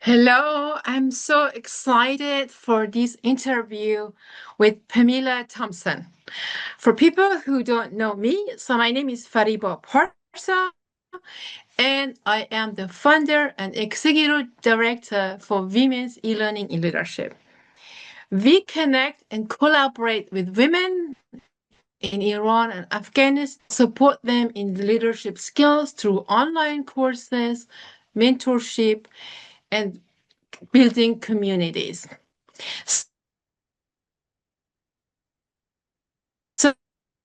Hello, I'm so excited for this interview with Pamela Thompson. For people who don't know me, my name is Fariba Parsa, and I am the founder and executive director for Women's E-Learning in Leadership. We connect and collaborate with women in Iran and Afghanistan, support them in leadership skills through online courses, mentorship, and building communities. So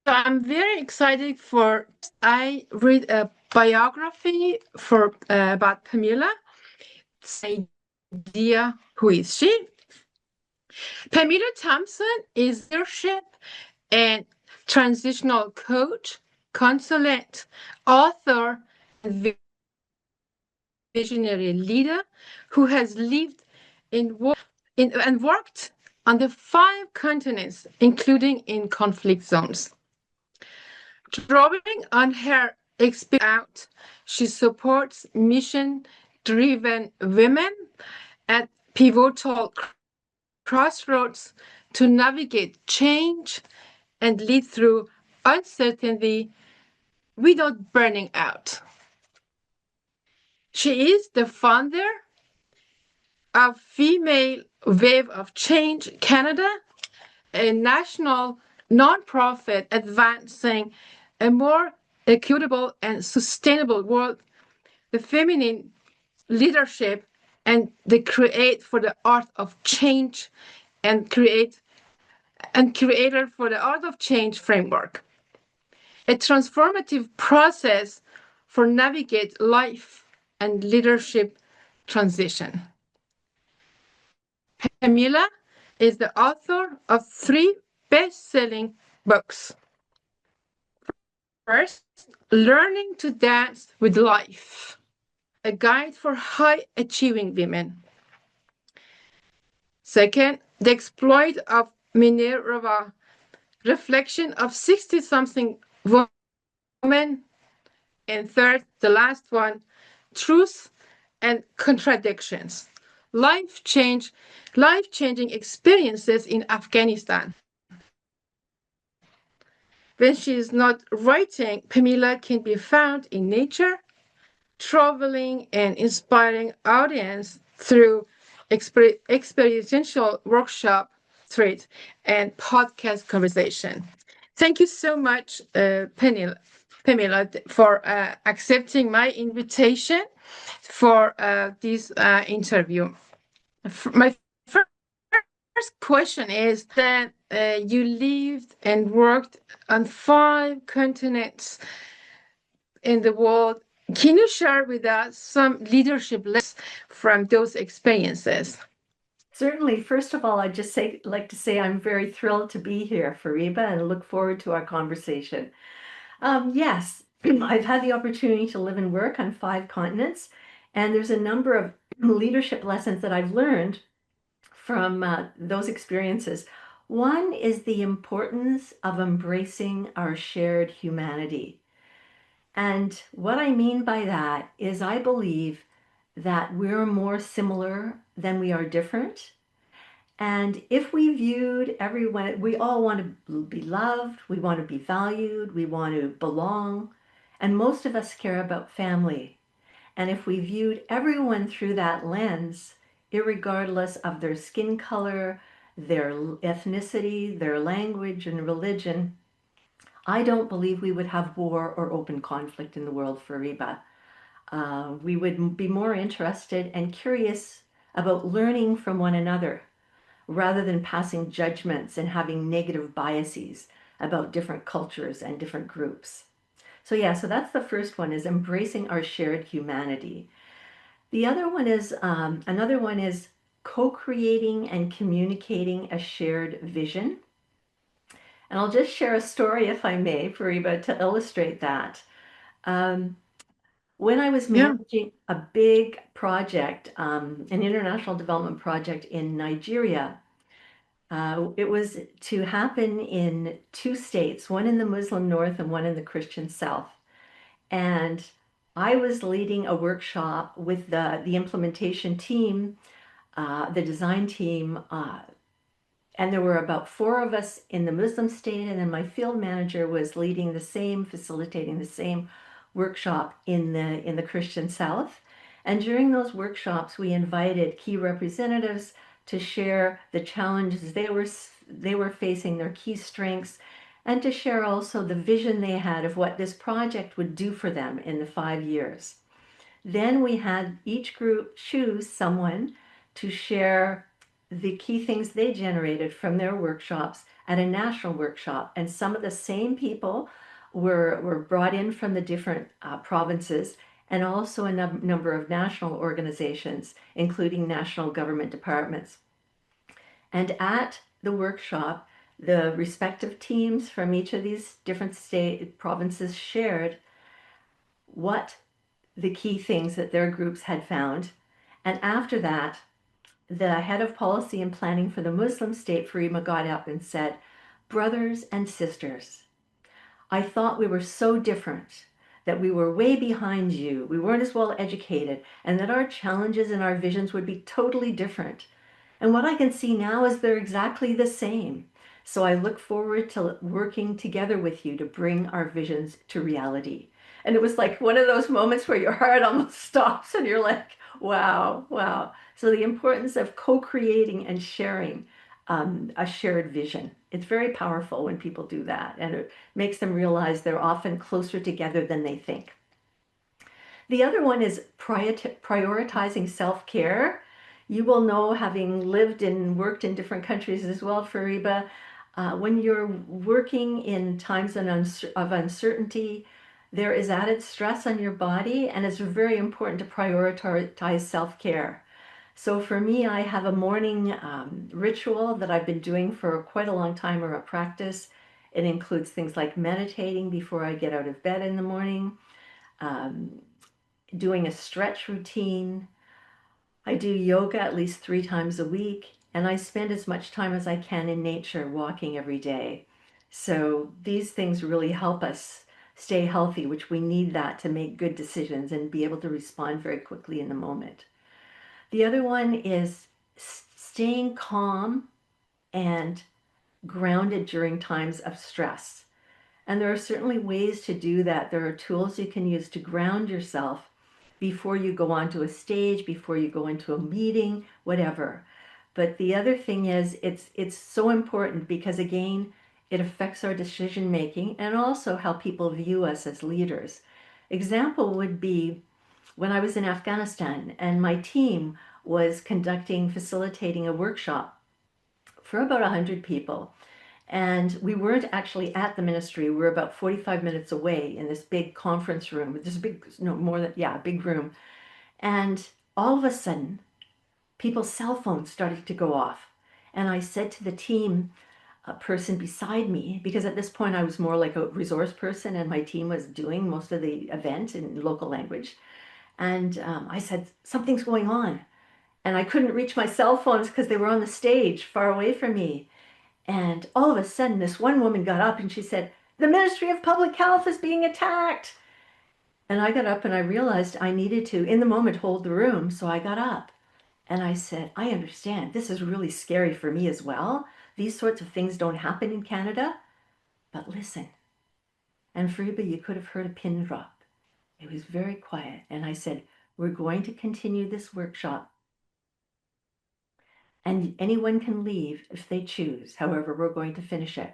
I'm very excited for I read a biography for about Pamela. Idea who is she? Pamela Thompson is leadership and transitional coach, consultant, author, and visionary leader who has lived and worked on the 5 continents, including in conflict zones. Drawing on her experience out, she supports mission-driven women at pivotal crossroads to navigate change and lead through uncertainty without burning out. She is the founder of Female Wave of Change Canada, a national nonprofit advancing a more equitable and sustainable world, the feminine leadership, and the create for the art of change and creator for the art of change framework, a transformative process for navigate life and leadership transition. Pamela is the author of 3 best-selling books. First, Learning to Dance with Life, a guide for high-achieving women. Second, The Exploit of Minerva, reflection of 60-something women. And third, the last one, Truth and Contradictions, life-changing experiences in Afghanistan. When she is not writing, Pamela can be found in nature, traveling and inspiring audience through experiential workshop, thread, and podcast conversation. Thank you so much, Pamela, for accepting my invitation for this interview. My first question is that you lived and worked on 5 continents in the world. Can you share with us some leadership lessons from those experiences? Certainly. First of all, like to say I'm very thrilled to be here, Fariba, and look forward to our conversation. Yes, I've had the opportunity to live and work on 5 continents, and there's a number of leadership lessons that I've learned from those experiences. One is the importance of embracing our shared humanity. And what I mean by that is I believe that we're more similar than we are different. And if we viewed everyone, we all want to be loved, we want to be valued, we want to belong, and most of us care about family. And if we viewed everyone through that lens, irregardless of their skin color, their ethnicity, their language, and religion, I don't believe we would have war or open conflict in the world, Fariba. We would be more interested and curious about learning from one another rather than passing judgments and having negative biases about different cultures and different groups. So that's the first one, is embracing our shared humanity. The other one is, another one is co-creating and communicating a shared vision. And I'll just share a story, if I may, Fariba, to illustrate that. Um, when I was Yeah. managing a big project, an international development project in Nigeria, it was to happen in 2 states, one in the Muslim north and one in the Christian south. And I was leading a workshop with the implementation team, the design team, and there were about 4 of us in the Muslim state, and then my field manager was leading the same, facilitating the same workshop in the Christian South. And during those workshops, we invited key representatives to share the challenges they were facing, their key strengths, and to share also the vision they had of what this project would do for them in the 5 years. Then we had each group choose someone to share the key things they generated from their workshops at a national workshop. And some of the same people were brought in from the different provinces, and also a number of national organizations, including national government departments. And at the workshop, the respective teams from each of these different state provinces shared what the key things that their groups had found. And after that, the head of policy and planning for the Muslim state, Farima, got up and said, "Brothers and sisters, I thought we were so different, that we were way behind you, we weren't as well educated, and that our challenges and our visions would be totally different. And what I can see now is they're exactly the same. So I look forward to working together with you to bring our visions to reality." And it was like one of those moments where your heart almost stops and you're like, wow, wow. So the importance of co-creating and sharing a shared vision. It's very powerful when people do that, and it makes them realize they're often closer together than they think. The other one is prioritizing self-care. You will know, having lived and worked in different countries as well, Fariba, when you're working in times of uncertainty, there is added stress on your body, and it's very important to prioritize self-care. So for me, I have a morning ritual that I've been doing for quite a long time, or a practice. It includes things like meditating before I get out of bed in the morning, um, doing a stretch routine. I do yoga at least 3 times a week, and I spend as much time as I can in nature walking every day. So these things really help us stay healthy, which we need that to make good decisions and be able to respond very quickly in the moment. The other one is staying calm and grounded during times of stress. And there are certainly ways to do that. There are tools you can use to ground yourself before you go onto a stage, before you go into a meeting, whatever. But the other thing is, it's so important because, again, it affects our decision making and also how people view us as leaders. Example would be when I was in Afghanistan and my team was facilitating a workshop for about 100 people. And we weren't actually at the ministry. We were about 45 minutes away in this big conference room, this big, no, more than, yeah, big room. And all of a sudden, people's cell phones started to go off. And I said to the team, a person beside me, because at this point I was more like a resource person and my team was doing most of the event in local language. And I said, "Something's going on." And I couldn't reach my cell phones because they were on the stage far away from me. And all of a sudden, this one woman got up and she said, "The Ministry of Public Health is being attacked." And I got up and I realized I needed to, in the moment, hold the room. So I got up and I said, "I understand. This is really scary for me as well. These sorts of things don't happen in Canada. But listen." And Fariba, you could have heard a pin drop. It was very quiet. And I said, "We're going to continue this workshop. And anyone can leave if they choose. However, we're going to finish it."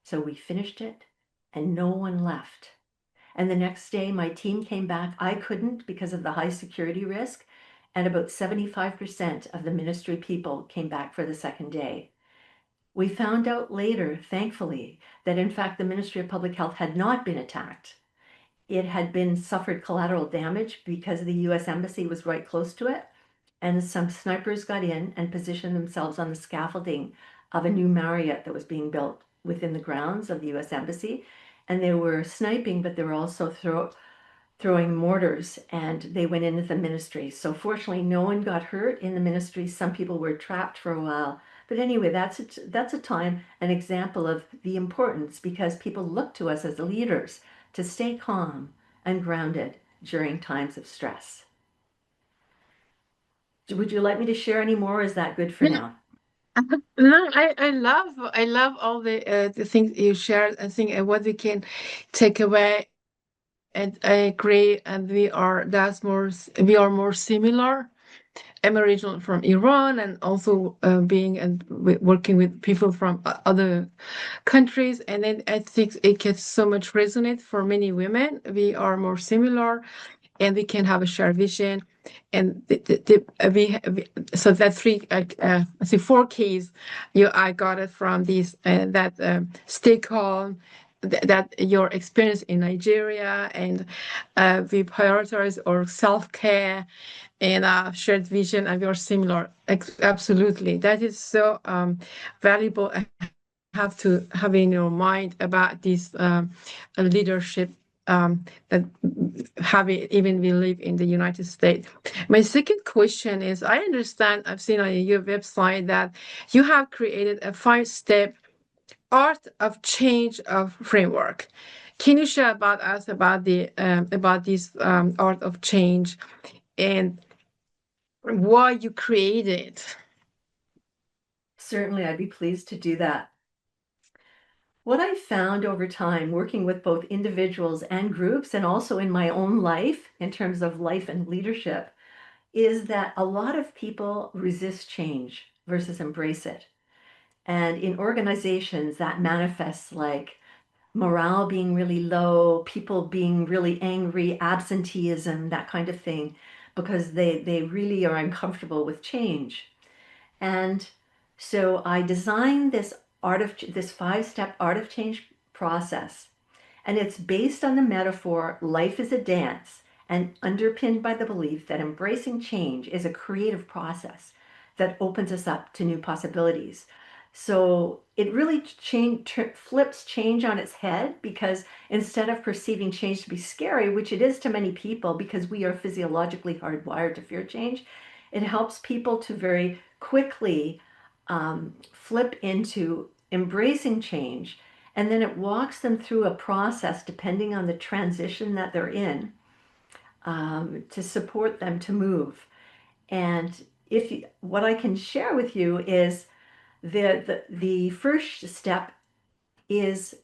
So we finished it and no one left. And the next day, my team came back. I couldn't because of the high security risk. And about 75% of the ministry people came back for the second day. We found out later, thankfully, that in fact the Ministry of Public Health had not been attacked. It had been suffered collateral damage because the US Embassy was right close to it. And some snipers got in and positioned themselves on the scaffolding of a new Marriott that was being built within the grounds of the US Embassy. And they were sniping, but they were also throwing mortars, and they went into the ministry. So fortunately, no one got hurt in the ministry. Some people were trapped for a while. But anyway, that's a time, an example of the importance, because people look to us as leaders to stay calm and grounded during times of stress. Would you like me to share any more, or is that good for Yeah. now? No, I love all the things you shared. I think what we can take away, and I agree. And we are more similar. I'm originally from Iran, and also being and working with people from other countries. And then I think it gets so much resonate for many women. We are more similar, and we can have a shared vision. And so that I think four keys. I got it from these that stay calm. That your experience in Nigeria, and we prioritize our self care and shared vision, and we are similar. Absolutely, that is so valuable. I have to have in your mind about this leadership that having even we live in the United States. My second question is, I understand I've seen on your website that you have created a 5-step art of change of framework. Can you share about us about this art of change and why you created? Certainly, I'd be pleased to do that. What I found over time, working with both individuals and groups, and also in my own life, in terms of life and leadership, is that a lot of people resist change versus embrace it. And in organizations, that manifests like morale being really low, people being really angry, absenteeism, that kind of thing, because they really are uncomfortable with change. And so I designed this 5-step art of change process, and it's based on the metaphor life is a dance and underpinned by the belief that embracing change is a creative process that opens us up to new possibilities. So it really flips change on its head, because instead of perceiving change to be scary, which it is to many people because we are physiologically hardwired to fear change, it helps people to very quickly flip into embracing change, and then it walks them through a process depending on the transition that they're in, to support them to move. And what I can share with you is the first step is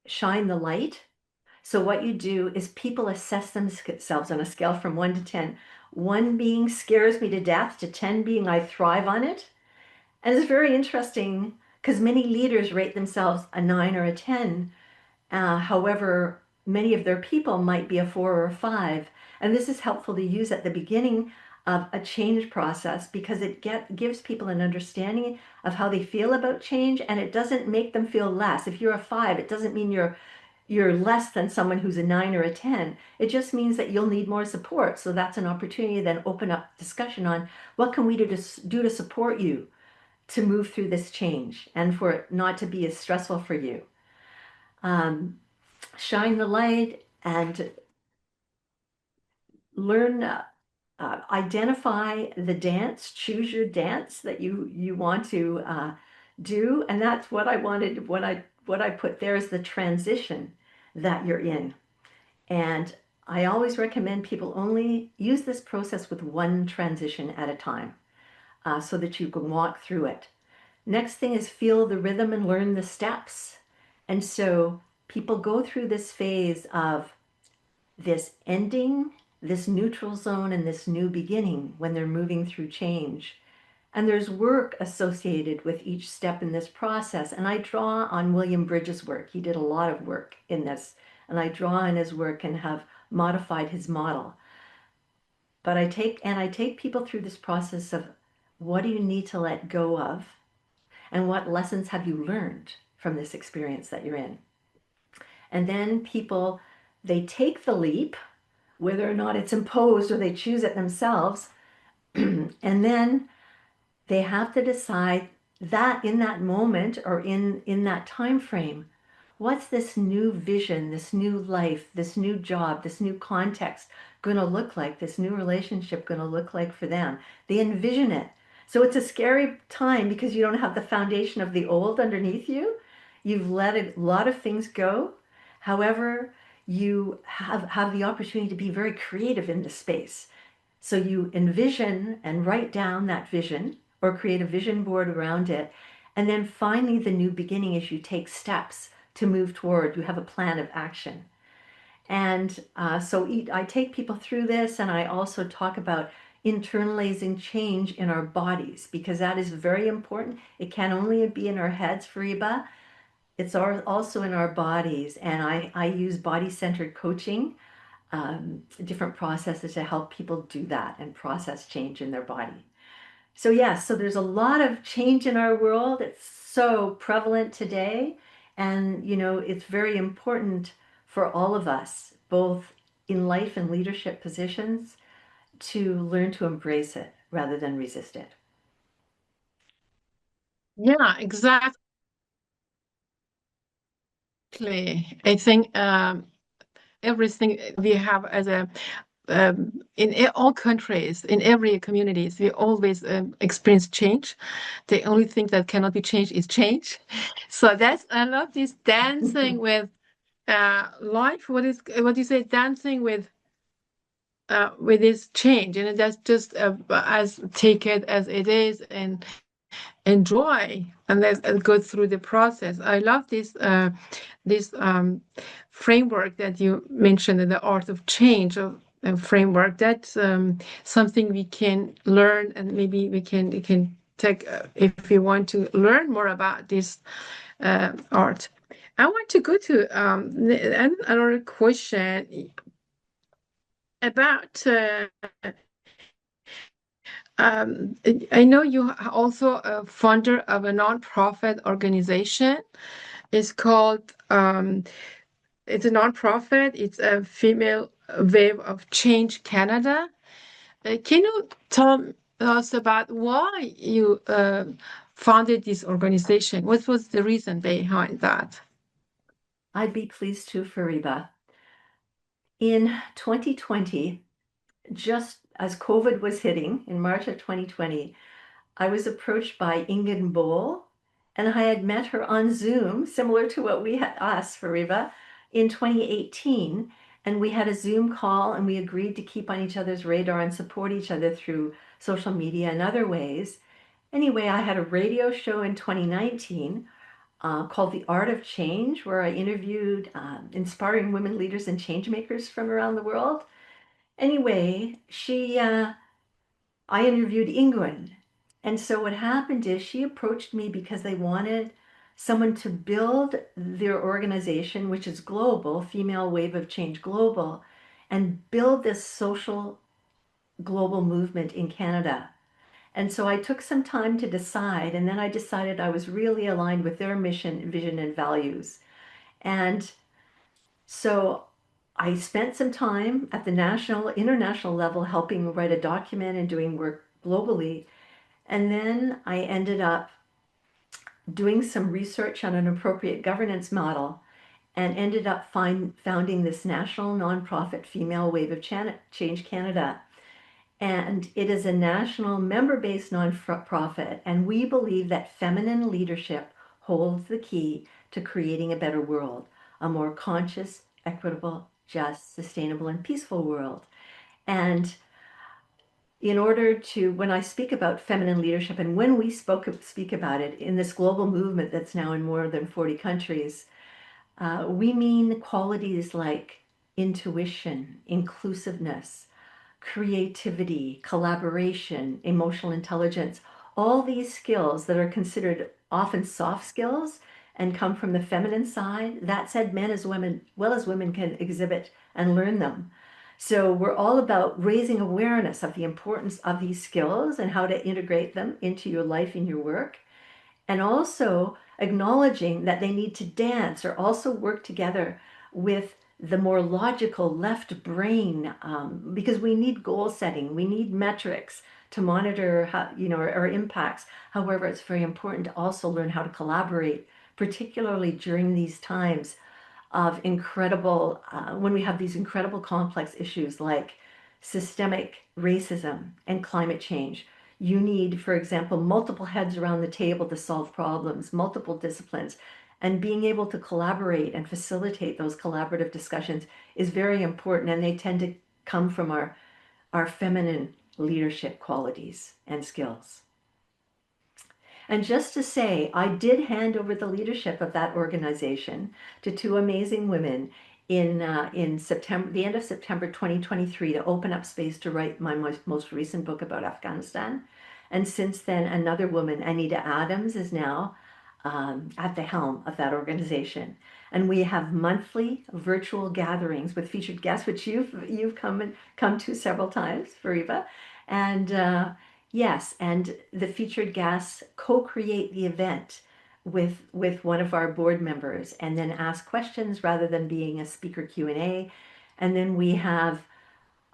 shine the light. So what you do is people assess themselves on a scale from 1 to 10. 1 being scares me to death, to 10 being I thrive on it. And it's very interesting because many leaders rate themselves a 9 or a 10. However, many of their people might be a 4 or a 5. And this is helpful to use at the beginning of a change process, because it gives people an understanding of how they feel about change, and it doesn't make them feel less. If you're a 5, it doesn't mean you're less than someone who's a 9 or a 10. It just means that you'll need more support. So that's an opportunity to then open up discussion on what can we do to support you to move through this change and for it not to be as stressful for you. Um, Shine the light and learn, identify the dance, choose your dance that you want to do. And that's what I wanted, what I put there is the transition that you're in. And I always recommend people only use this process with one transition at a time, so that you can walk through it. Next thing is feel the rhythm and learn the steps. And so people go through this phase of this ending, this neutral zone, and this new beginning when they're moving through change. And there's work associated with each step in this process. And I draw on William Bridges' work. He did a lot of work in this. And I draw on his work and have modified his model. But I take people through this process of what do you need to let go of? And what lessons have you learned from this experience that you're in? And then people, they take the leap, whether or not it's imposed or they choose it themselves. And then they have to decide that in that moment, or in that time frame, what's this new vision, this new life, this new job, this new context going to look like, this new relationship going to look like for them? They envision it. So it's a scary time because you don't have the foundation of the old underneath you. You've let a lot of things go. However, you have the opportunity to be very creative in this space. So you envision and write down that vision or create a vision board around it. And then finally, the new beginning is you take steps to move toward, you have a plan of action. And I take people through this, and I also talk about internalizing change in our bodies because that is very important. It can only be in our heads, Fariba. It's also in our bodies. And I use body-centered coaching, different processes to help people do that and process change in their body. So yes, so there's a lot of change in our world. It's so prevalent today. And, it's very important for all of us, both in life and leadership positions, to learn to embrace it rather than resist it. Yeah, exactly. I think everything we have as a all countries, in every communities, we always experience change. The only thing that cannot be changed is change. So that's I love this dancing with life. What do you say? Dancing with this change, and that's just as take it as it is and enjoy and let's go through the process. I love this framework that you mentioned in the art of change of framework. That's something we can learn, and maybe we can take if we want to learn more about this art. I want to go to another question about. I know you are also a founder of a nonprofit organization. It's called, it's a nonprofit. It's a Female Wave of Change Canada. Can you tell us about why you founded this organization? What was the reason behind that? I'd be pleased to, Fariba. In 2020, just as COVID was hitting in March of 2020, I was approached by Ingen Bowl, and I had met her on Zoom, similar to what we had us, Fariba, in 2018. And we had a Zoom call, and we agreed to keep on each other's radar and support each other through social media and other ways. Anyway, I had a radio show in 2019 called The Art of Change, where I interviewed inspiring women leaders and change makers from around the world. Anyway, I interviewed Ingrid. And so what happened is she approached me because they wanted someone to build their organization, which is global, Female Wave of Change Global, and build this social global movement in Canada. And so I took some time to decide, and then I decided I was really aligned with their mission, vision, and values. And so I spent some time at the national, international level helping write a document and doing work globally. And then I ended up doing some research on an appropriate governance model and ended up founding this national nonprofit Female Wave of Change Canada. And it is a national member-based nonprofit, and we believe that feminine leadership holds the key to creating a better world, a more conscious, equitable, just, sustainable, and peaceful world. And in order to, when I speak about feminine leadership, and when we speak about it in this global movement that's now in more than 40 countries, we mean qualities like intuition, inclusiveness, creativity, collaboration, emotional intelligence, all these skills that are considered often soft skills and come from the feminine side. That said, men as women, well as women, can exhibit and learn them. So we're all about raising awareness of the importance of these skills and how to integrate them into your life and your work, and also acknowledging that they need to dance or also work together with the more logical left brain, because we need goal setting, we need metrics to monitor how, our impacts. However, it's very important to also learn how to collaborate, particularly during these times of incredible, when we have these incredible complex issues like systemic racism and climate change. You need, for example, multiple heads around the table to solve problems, multiple disciplines. And being able to collaborate and facilitate those collaborative discussions is very important, and they tend to come from our feminine leadership qualities and skills. And just to say, I did hand over the leadership of that organization to two amazing women in September, the end of September 2023, to open up space to write my most recent book about Afghanistan. And since then, another woman, Anita Adams, is now at the helm of that organization. And we have monthly virtual gatherings with featured guests, which you've come to several times, Fariba. And yes, and the featured guests co-create the event with one of our board members, and then ask questions rather than being a speaker Q&A. And then we have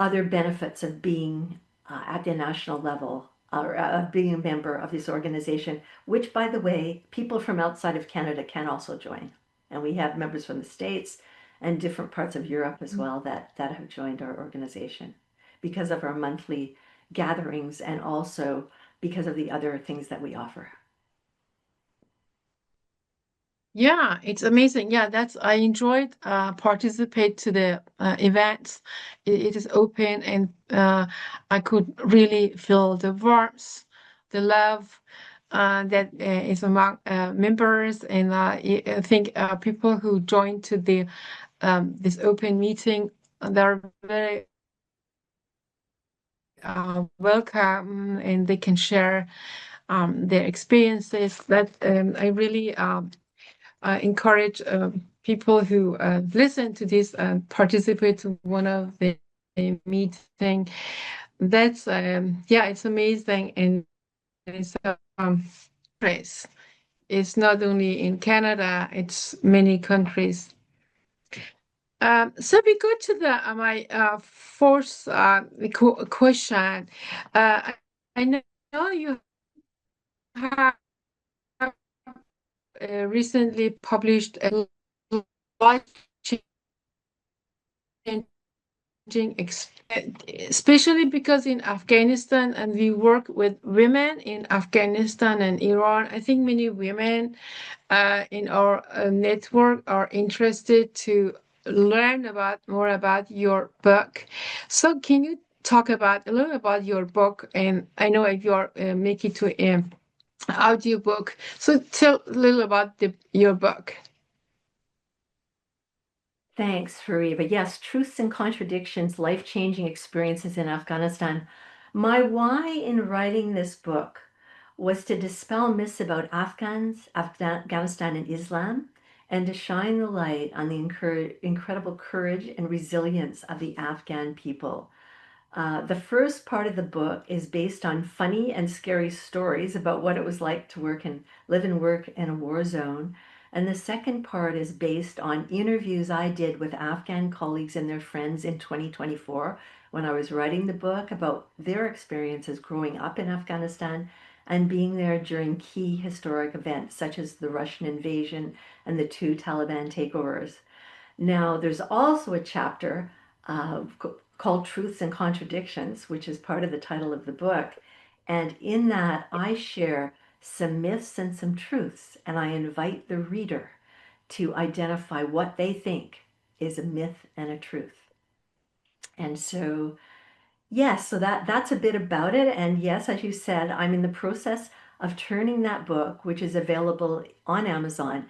other benefits of being at the national level, or being a member of this organization, which, by the way, people from outside of Canada can also join. And we have members from the States and different parts of Europe as well that have joined our organization because of our monthly gatherings, and also because of the other things that we offer. Yeah, it's amazing. Yeah, that's I enjoyed participate to the events. It is open, and I could really feel the warmth, the love that is among members, and I think people who join to the this open meeting, they're very welcome, and they can share their experiences. That I really encourage people who listen to this and participate to one of the meeting. That's yeah, it's amazing, and it's place. It's not only in Canada; it's many countries. So we go to the my fourth question. I know you have recently published a life-changing, especially because in Afghanistan, and we work with women in Afghanistan and Iran. I think many women in our network are interested to learn about more about your book. So can you talk about a little about your book? And I know you're making to audiobook. So tell a little about your book. Thanks, Fariba. Yes, Truths and Contradictions, Life-Changing Experiences in Afghanistan. My why in writing this book was to dispel myths about Afghanistan, and Islam, and to shine the light on the incredible courage and resilience of the Afghan people. The first part of the book is based on funny and scary stories about what it was like to live and work in a war zone. And the second part is based on interviews I did with Afghan colleagues and their friends in 2024 when I was writing the book about their experiences growing up in Afghanistan and being there during key historic events such as the Russian invasion and the two Taliban takeovers. Now, there's also a chapter called Truths and Contradictions, which is part of the title of the book. And in that, I share some myths and some truths, and I invite the reader to identify what they think is a myth and a truth. And so yes, so that's a bit about it. And yes, as you said, I'm in the process of turning that book, which is available on Amazon.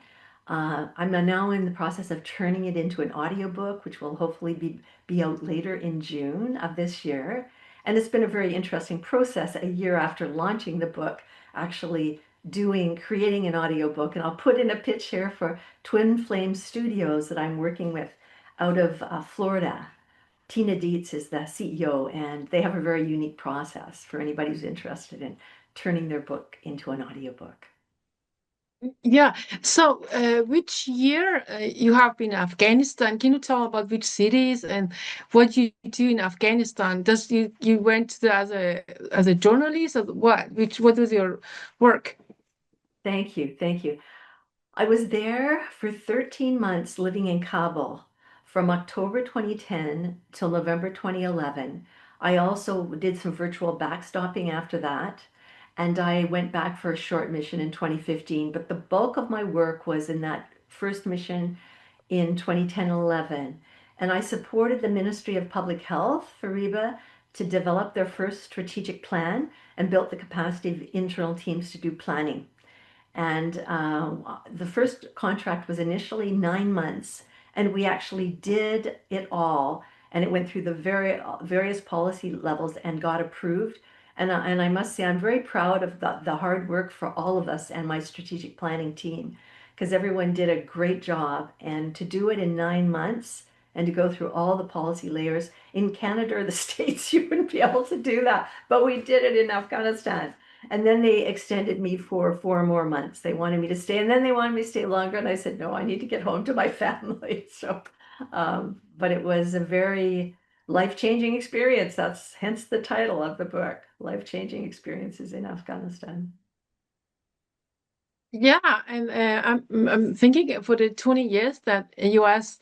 I'm now in the process of turning it into an audiobook, which will hopefully be out later in June of this year. And it's been a very interesting process a year after launching the book, actually creating an audiobook. And I'll put in a pitch here for Twin Flame Studios that I'm working with out of Florida. Tina Dietz is the CEO, and they have a very unique process for anybody who's interested in turning their book into an audiobook. Yeah. So, which year you have been in Afghanistan? Can you tell about which cities and what you do in Afghanistan? Does you went to as a journalist, or what? What was your work? Thank you. Thank you. I was there for 13 months living in Kabul from October 2010 till November 2011. I also did some virtual backstopping after that. and I went back for a short mission in 2015. But the bulk of my work was in that first mission in 2010-11. And I supported the Ministry of Public Health for REBA to develop their first strategic plan and built the capacity of internal teams to do planning. And the first contract was initially 9 months, and we actually did it all. And it went through the various policy levels and got approved. And I must say, I'm very proud of the hard work for all of us and my strategic planning team, because everyone did a great job. And to do it in 9 months and to go through all the policy layers in Canada or the States, you wouldn't be able to do that. But we did it in Afghanistan. And then they extended me for 4 more months. They wanted me to stay, and then they wanted me to stay longer. And I said, no, I need to get home to my family. So, but it was a very life-changing experience. That's hence the title of the book, Life-Changing Experiences in Afghanistan. Yeah, and I'm thinking for the 20 years that U.S.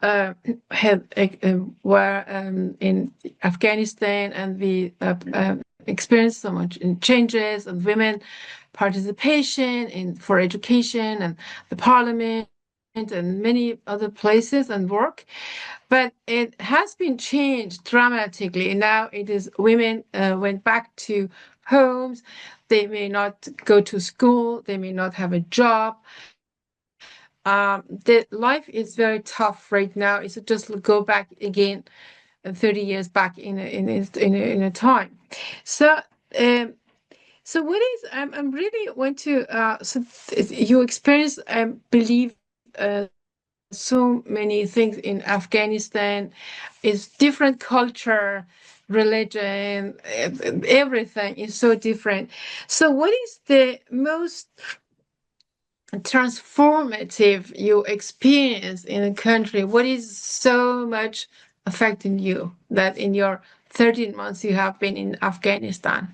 Had were in Afghanistan, and we experienced so much in changes and women participation in for education and the parliament and many other places and work. But it has been changed dramatically. Now it is women went back to homes. They may not go to school. They may not have a job. The life is very tough right now. It's just go back again, 30 years back in a time. So, um, so what is I'm really want to you experience believe so many things in Afghanistan. Is different culture, religion, everything is so different. So what is the most transformative you experience in a country? What is so much affecting you that in your 13 months you have been in Afghanistan?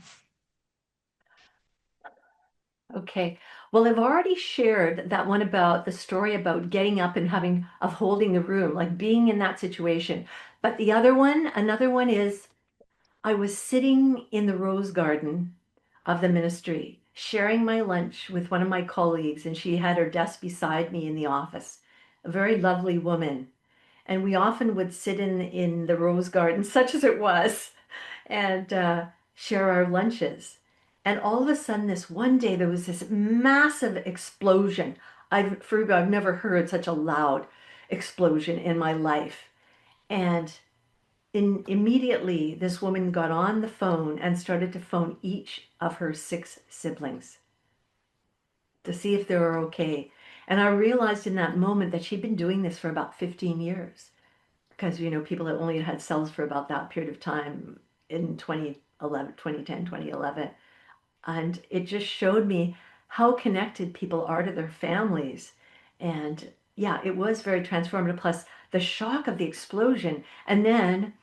Okay. Well, I've already shared that one about the story about getting up and of holding the room, like being in that situation. But another one is I was sitting in the rose garden of the ministry, sharing my lunch with one of my colleagues, and she had her desk beside me in the office, a very lovely woman. And we often would sit in the rose garden, such as it was, and share our lunches. And all of a sudden, this one day, there was this massive explosion. I've never heard such a loud explosion in my life. And immediately, this woman got on the phone and started to phone each of her 6 siblings to see if they were okay. And I realized in that moment that she'd been doing this for about 15 years because, people had only had cells for about that period of time in 2011, 2010, 2011. And it just showed me how connected people are to their families. And yeah, it was very transformative. Plus, the shock of the explosion. And then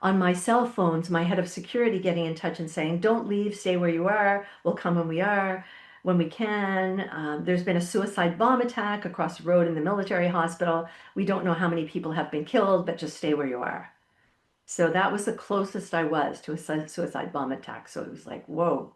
on my cell phones, my head of security getting in touch and saying, don't leave, stay where you are. We'll come when we can. There's been a suicide bomb attack across the road in the military hospital. We don't know how many people have been killed, but just stay where you are. So that was the closest I was to a suicide bomb attack. So it was like, whoa.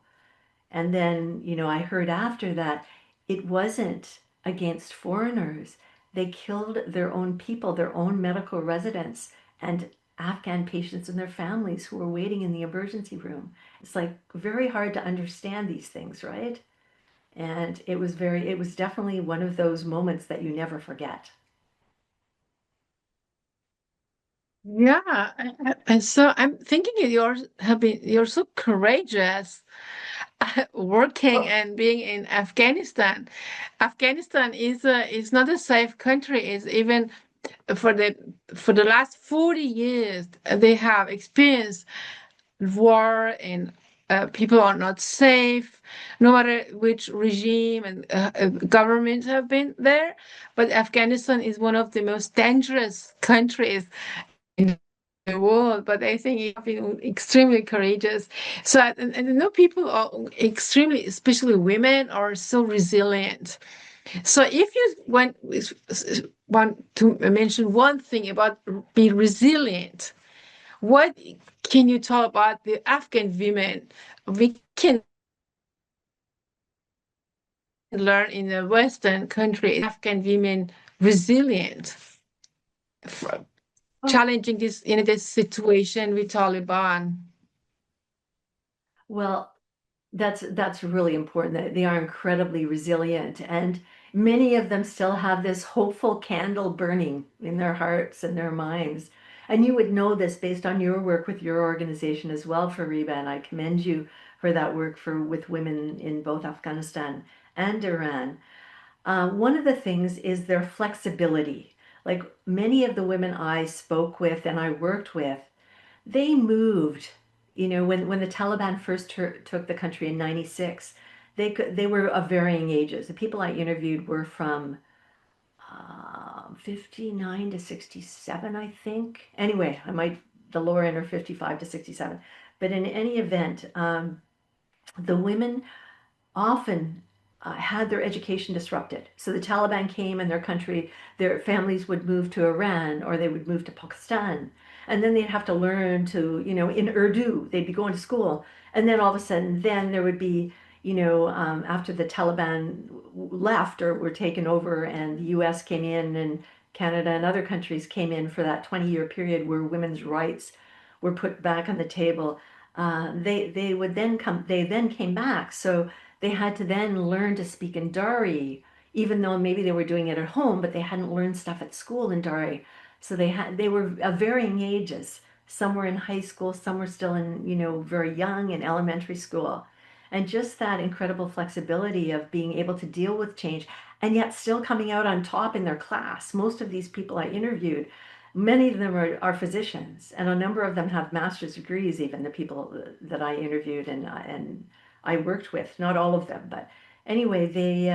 And then, I heard after that it wasn't against foreigners. They killed their own people, their own medical residents, and Afghan patients and their families who were waiting in the emergency room. It's like very hard to understand these things, right? And it was definitely one of those moments that you never forget. Yeah, and so I'm thinking you're so courageous working and being in Afghanistan. Afghanistan is not a safe country. Is even for the last 40 years they have experienced war and people are not safe, no matter which regime and governments have been there. But Afghanistan is one of the most dangerous countries in the world. But I think you have been extremely courageous. So, and I know people are extremely, especially women, are so resilient. So, if you want to mention one thing about being resilient, what can you talk about the Afghan women? We can learn in a Western country, Afghan women resilient, Oh, challenging this situation with Taliban. well, that's really important. That they are incredibly resilient, and many of them still have this hopeful candle burning in their hearts and their minds. And you would know this based on your work with your organization as well, Fariba, and I commend you for that work for with women in both Afghanistan and Iran. One of the things is their flexibility. Like many of the women I spoke with and I worked with, they moved. When the Taliban first took the country in '96, they were of varying ages. The people I interviewed were from 59 to 67, I think. Anyway, I might the lower end or 55 to 67. But in any event, the women often had their education disrupted. So the Taliban came in their country, their families would move to Iran or they would move to Pakistan. And then they'd have to learn in Urdu, they'd be going to school. And then all of a sudden, then there would be, after the Taliban left or were taken over and the US came in and Canada and other countries came in for that 20-year period where women's rights were put back on the table. They then came back. So they had to then learn to speak in Dari, even though maybe they were doing it at home, but they hadn't learned stuff at school in Dari. So they were of varying ages. Some were in high school, some were still in, very young in elementary school. And just that incredible flexibility of being able to deal with change and yet still coming out on top in their class. Most of these people I interviewed, many of them are physicians, and a number of them have master's degrees, even the people that I interviewed and I worked with, not all of them, but anyway, they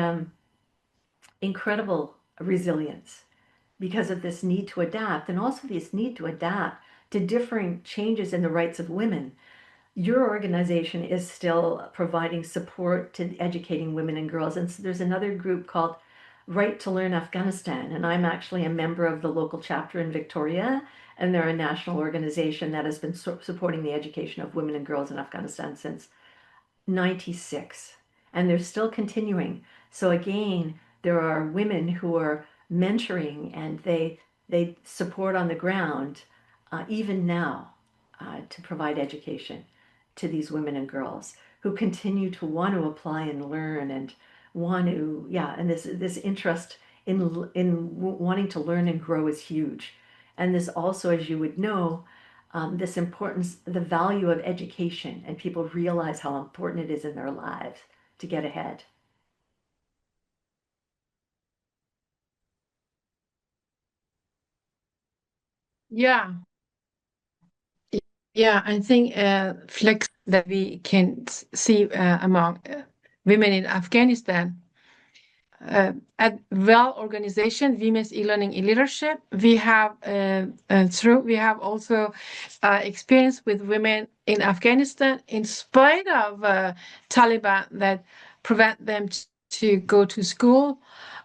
incredible resilience because of this need to adapt and also this need to adapt to differing changes in the rights of women. Your organization is still providing support to educating women and girls. And so there's another group called Right to Learn Afghanistan. And I'm actually a member of the local chapter in Victoria. And they're a national organization that has been supporting the education of women and girls in Afghanistan since '96, and they're still continuing. So again, there are women who are mentoring and they support on the ground, even now, to provide education to these women and girls who continue to want to apply and learn and want to, yeah, and this interest in wanting to learn and grow is huge. And this also, as you would know, this importance, the value of education, and people realize how important it is in their lives to get ahead. Yeah, yeah, I think flex that we can see among women in Afghanistan. At well organization, women's e-learning e-leadership, we have also experience with women in Afghanistan in spite of Taliban that prevent them to go to school.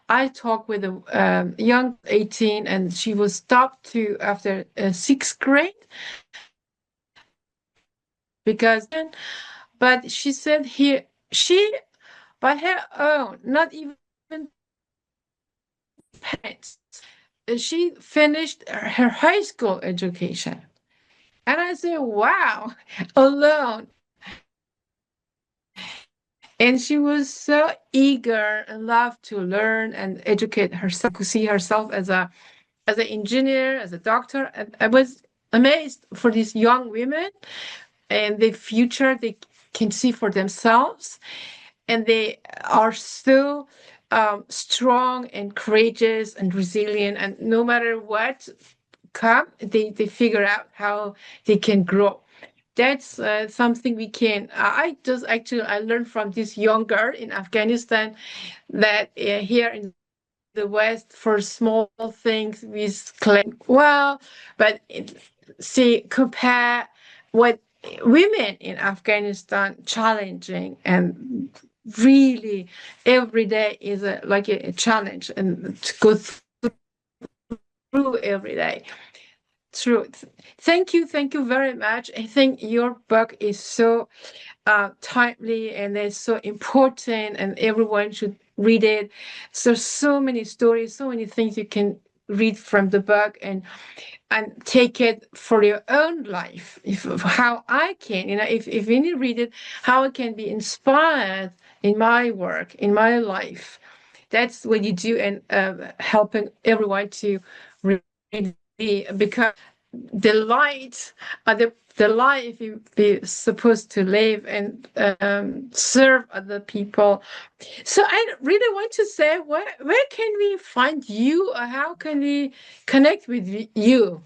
I talked with a young 18, and she was stopped to after sixth grade because, but she said here she by her own, not even parents, she finished her high school education. And I said, wow, alone. And she was so eager and loved to learn and educate herself, to see herself as an engineer, as a doctor. And I was amazed for these young women and the future they can see for themselves. And they are so strong and courageous and resilient. And no matter what come, they figure out how they can grow. That's something we can. I just actually I learned from this young girl in Afghanistan that here in the West for small things we claim well, but see compare what women in Afghanistan challenging and really every day is a challenge and to go through every day. True. Thank you very much. I think your book is so timely and it's so important, and everyone should read it. So there's so many stories, so many things you can read from the book, and take it for your own life. If how I can, if you read it, how I can be inspired in my work, in my life. That's what you do, and helping everyone to read because the light, the life you be supposed to live and serve other people. So I really want to say, where can we find you, or how can we connect with you?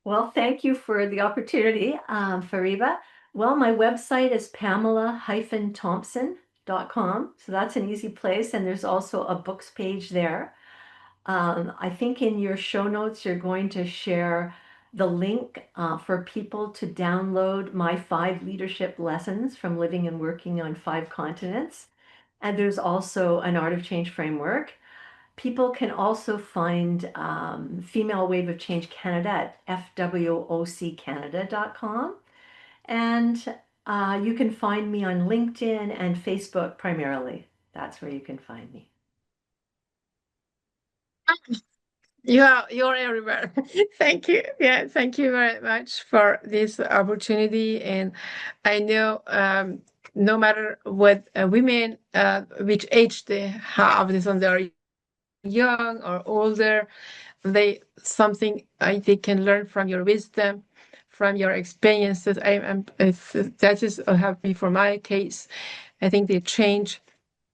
Well, thank you for the opportunity, Fariba. Well, my website is pamela-thompson.com. So that's an easy place. And there's also a books page there. I think in your show notes, you're going to share the link for people to download my 5 leadership lessons from living and working on 5 continents. And there's also an Art of Change framework. People can also find Female Wave of Change Canada at fwoccanada.com. And you can find me on LinkedIn and Facebook primarily. That's where you can find me. You're everywhere. Thank you. Yeah, thank you very much for this opportunity. And I know no matter what women, which age they have, this when they're young or older, they something they can learn from your wisdom, from your experiences. I am that is happy for my case. I think they change.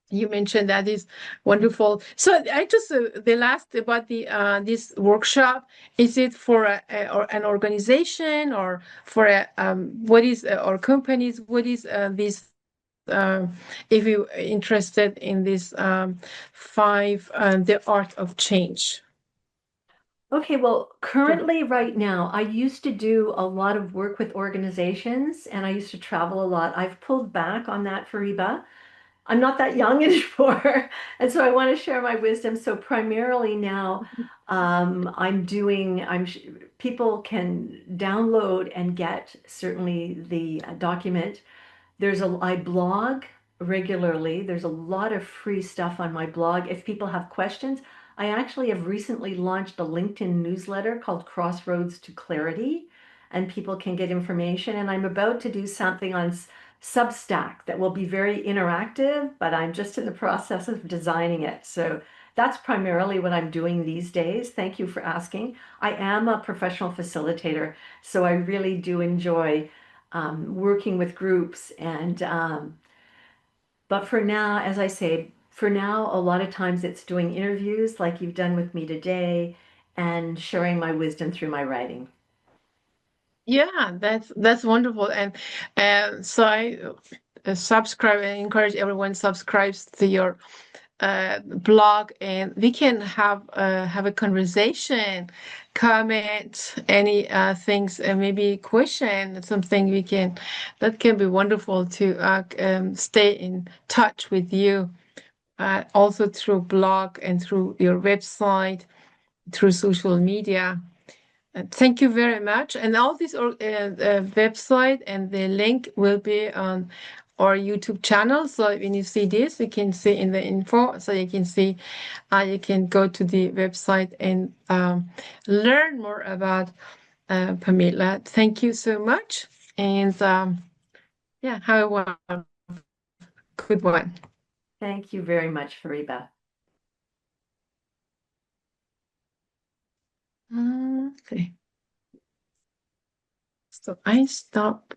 You mentioned that is wonderful. So I just the last about the this workshop. Is it for or an organization, or for a what is or companies? What is this? If you're interested in this 5 the art of change. Okay, well, currently, right now, I used to do a lot of work with organizations and I used to travel a lot. I've pulled back on that for Reba. I'm not that young anymore. And so I want to share my wisdom. So primarily now, people can download and get certainly the document. I blog regularly. There's a lot of free stuff on my blog. If people have questions, I actually have recently launched a LinkedIn newsletter called Crossroads to Clarity, and people can get information. And I'm about to do something on Substack that will be very interactive, but I'm just in the process of designing it. So that's primarily what I'm doing these days. Thank you for asking. I am a professional facilitator, so I really do enjoy working with groups. But for now, as I say, for now, a lot of times it's doing interviews like you've done with me today and sharing my wisdom through my writing. Yeah, that's wonderful. And so I subscribe and encourage everyone subscribes to your blog, and we can have a conversation, comment any things, maybe question something. We can that can be wonderful to stay in touch with you, also through blog and through your website, through social media. Thank you very much. And all this website and the link will be on our YouTube channel. So when you see this, you can see in the info. So you can see, you can go to the website and learn more about Pamela. Thank you so much. And yeah, have a good one. Thank you very much, Fariba. Okay. So I stop.